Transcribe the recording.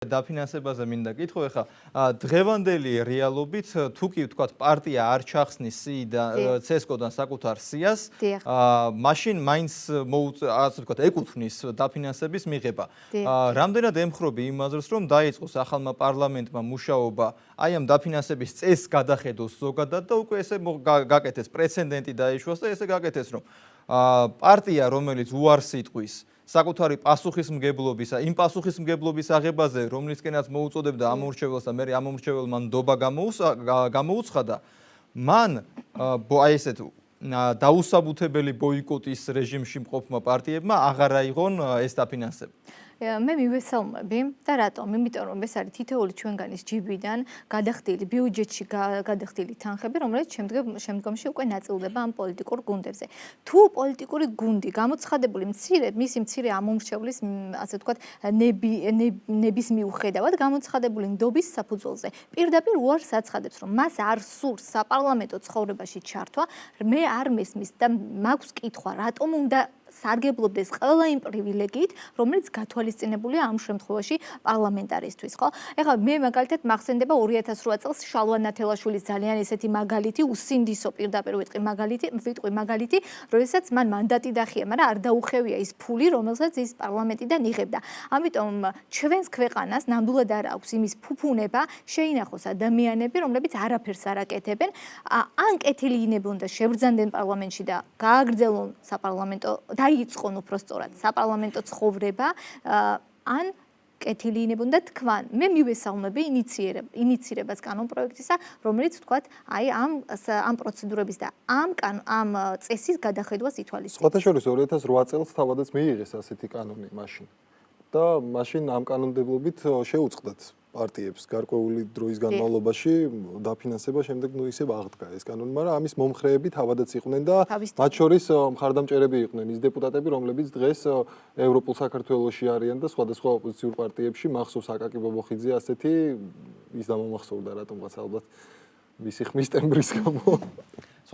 დაფინანსებაზე მინდა კითხო, ეხლა დღევანდელი რეალობით თუ კი ვთქვათ პარტია არ ჩახსნის CSKO-დან საკუთარ სიას, მაშინ მაინც ასე ვთქვათ ეკუთვნის დაფინანსების მიღება. რამდენად ემხრობი იმაზრს, რომ დაიწყოს ახალმა პარლამენტმა მუშაობა აი ამ დაფინანსების წესს გადახედოს ზოგადად და უკვე ესე გაკეთეს პრეცედენტი დაიშვას და ესე გაკეთეს, რომ პარტია, რომელიც უარს იტყვის საკუთარი პასუხისმგებლობისა, იმ პასუხისმგებლობის აღებაზე, რომლისკენაც მოუწოდებდა ამორჩეველს და მე ამორჩეველმა ნდობა გამოუცხადა, მან აი ესეთ დაუსაბუთებელი ბოიკოტის რეჟიმში მყოფმა პარტიებმა აღარ აიღონ ეს დაფინანსება. მე მივესალმები და რატომ? იმიტომ რომ ეს არის თითოეული ჩვენგანის ჯიბიდან გადახდილი ბიუჯეტში გადახდილი თანხები, რომელიც შემდგომში უკვე ნაწილდება ამ პოლიტიკურ გუნდებზე. თუ პოლიტიკური გუნდი გამოცხადებული მისი მცირე ამომრჩევლის, ასე ვთქვათ, ნების მიუხედავად გამოცხადებული ნდობის საფუძველზე პირდაპირ უარს აცხადებს, რომ მას არ სურს საპარლამენტო ცხოვრებაში ჩართვა, მე არ მესმის და მაქვს კითხვა, რატომ უნდა სარგებლობდეს ყველა იმ პრივილეგიით, რომელიც გათვალისწინებულია ამ შემთხვევაში პარლამენტარისთვის, ხო? ეხლა მე მაგალითად მახსენდება 2008 წელს შალვა ნათელაშვილის ძალიან ესეთი მაგალითი, უსინდისო პირდაპირ ვიტყვი მაგალითი, როდესაც მან მანდატი დახია, მაგრამ არ დაუხევია ის ფული, რომელსაც ის პარლამენტიდან იღებდა. ამიტომ ჩვენს ქვეყანას ნამდვილად არ აქვს იმის ფუფუნება შეინახოს ადამიანები, რომლებიც არაფერს არ აკეთებენ, ან კეთილი ინებონ და შებრძანდნენ პარლამენტში და გააგრძელონ საპარლამენტო დაიწყონ უფრო სწორად საპარლამენტო ცხოვრება, ან კეთილი ინებონ და თქვან, მე მივესალმები ინიცირებას კანონპროექტისა, რომელიც ვთქვათ, აი ამ პროცედურების და ამ წესის გადახედვას ითვალისწინებს. სხვათა შორის 2008 წელს თავადაც მიიღეს ასეთი კანონი მაშინ. და მაშინ ამ კანონმდებლობით შეუწყდათ პარტიებს გარკვეული დროის განმავლობაში დაფინანსება, შემდეგ ისევ აღდგა ეს კანონი, მაგრამ ამის მომხრეები თავადაც იყვნენ და მათ შორის მხარდამჭერები იყვნენ ის დეპუტატები, რომლებიც დღეს ევროპულ საქართველოში არიან და სხვადასხვა ოპოზიციურ პარტიებში, მახსოვს აკაკი ბობოხიძე ასეთი, ის დამამახსოვრდა რატომღაც ალბათ მისი ხმის ტემბრის გამო.